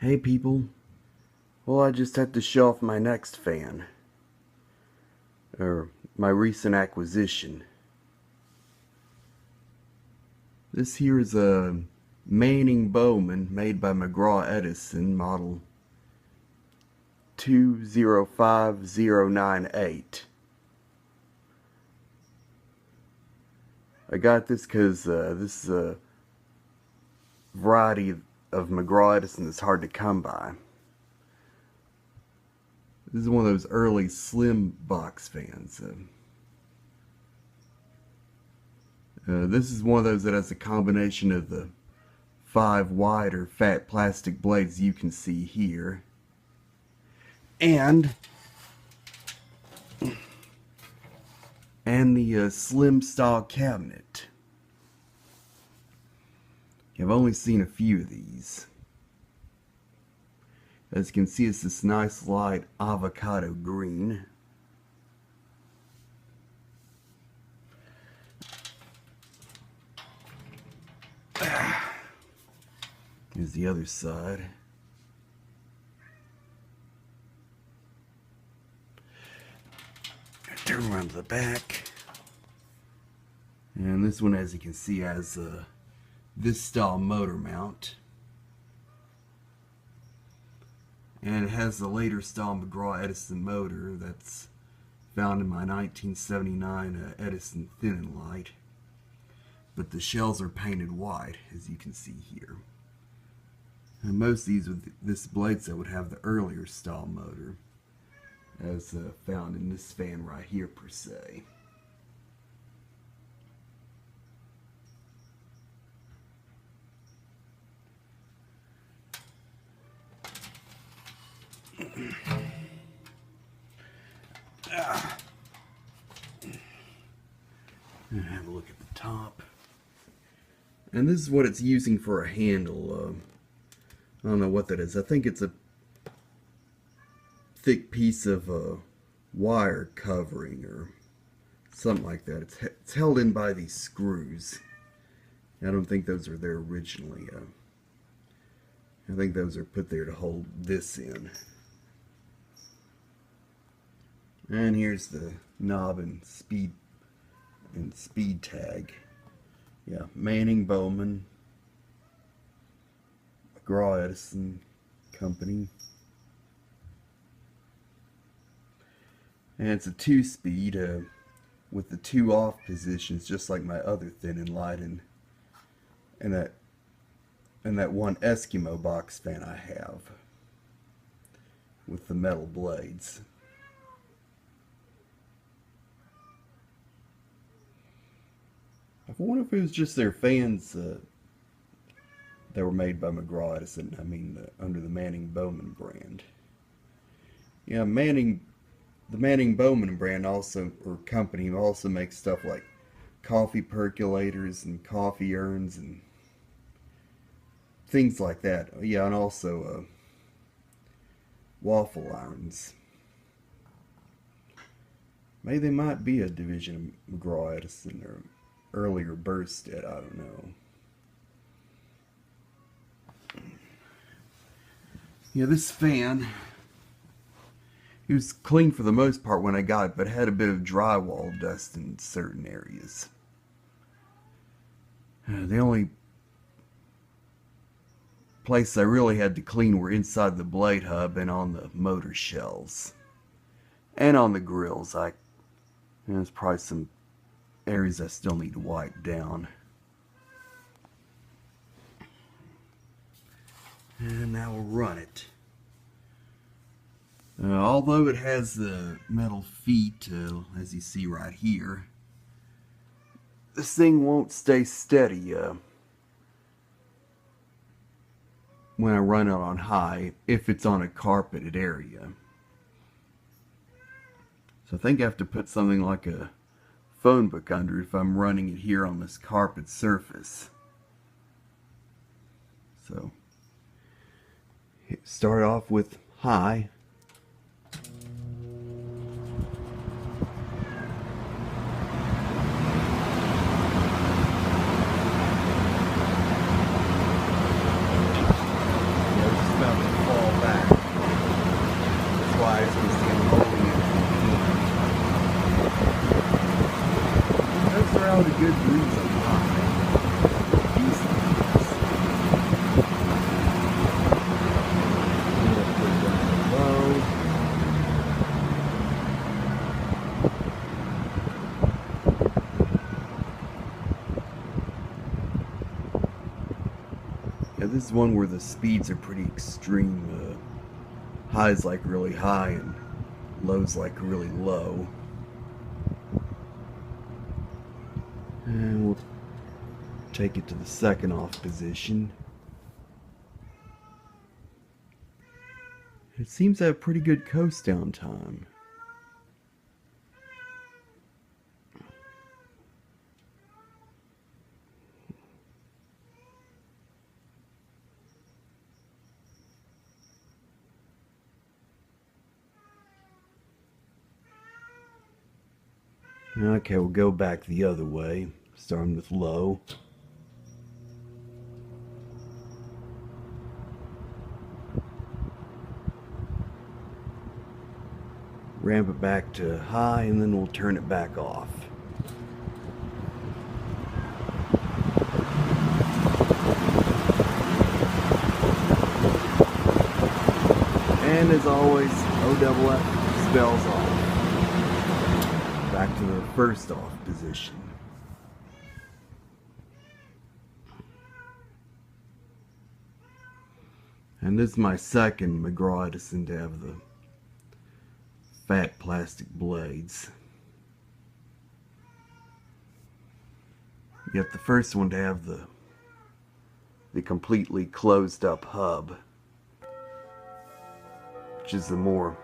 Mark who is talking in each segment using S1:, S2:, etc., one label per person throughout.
S1: Hey people, well, I just had to show off my next fan, or my recent acquisition. This here is a Bowman made by McGraw Edison, model 205098. I got this because this is a variety of McGraw Edison that's hard to come by. This is one of those early slim box fans. This is one of those that has a combination of the 5 wider fat plastic blades you can see here, and the slim style cabinet. I've only seen a few of these. As you can see, it's this nice light avocado green. Here's the other side. Turn around to the back. And this one, as you can see, has this style motor mount. And it has the later style McGraw Edison motor that's found in my 1979 Edison Thin and Light. But the shells are painted white, as you can see here. And most of these with this blade set would have the earlier style motor, as found in this fan right here per se. Have a look at the top. And this is what it's using for a handle. I don't know what that is. I think it's a thick piece of wire covering or something like that. It's held in by these screws. I don't think those are there originally. I think those are put there to hold this in. And here's the knob and speed tag. Yeah, Bowman, McGraw Edison company. And it's a 2-speed with the 2 off positions, just like my other Thin and Light and that one Eskimo box fan I have with the metal blades. I wonder if it was just their fans that were made by McGraw Edison. I mean, under the Bowman brand. Yeah, the Bowman brand also, or company, also makes stuff like coffee percolators and coffee urns and things like that. Yeah, and also waffle irons. Maybe they might be a division of McGraw Edison or earlier Burstead, I don't know. Yeah, this fan, it was clean for the most part when I got it, but it had a bit of drywall dust in certain areas. The only place I really had to clean were inside the blade hub and on the motor shells. And on the grills. There's probably some areas I still need to wipe down. And now we'll run it. Although it has the metal feet, as you see right here, this thing won't stay steady when I run it on high if it's on a carpeted area. So I think I have to put something like a phone book under if I'm running it here on this carpet surface. So start off with high. Yeah, just about Yeah, this is one where the speeds are pretty extreme. Highs like really high and lows like really low. And we'll take it to the second off position. It seems to have pretty good coast down time. Okay, we'll go back the other way, starting with low. Ramp it back to high, and then we'll turn it back off. And as always, OFF spells off. Back to the first off position. And this is my second McGraw Edison to have the fat plastic blades. Yet the first one to have the completely closed up hub, which is the more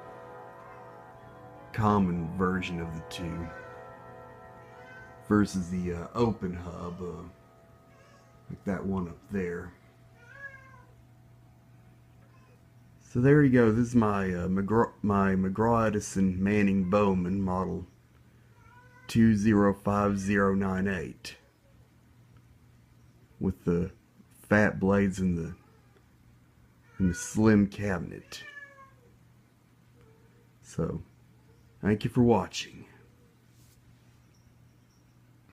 S1: common version of the two, versus the open hub, like that one up there. So there you go. This is my McGraw Edison Manning Bowman model 205098 with the fat blades and the slim cabinet. So, thank you for watching.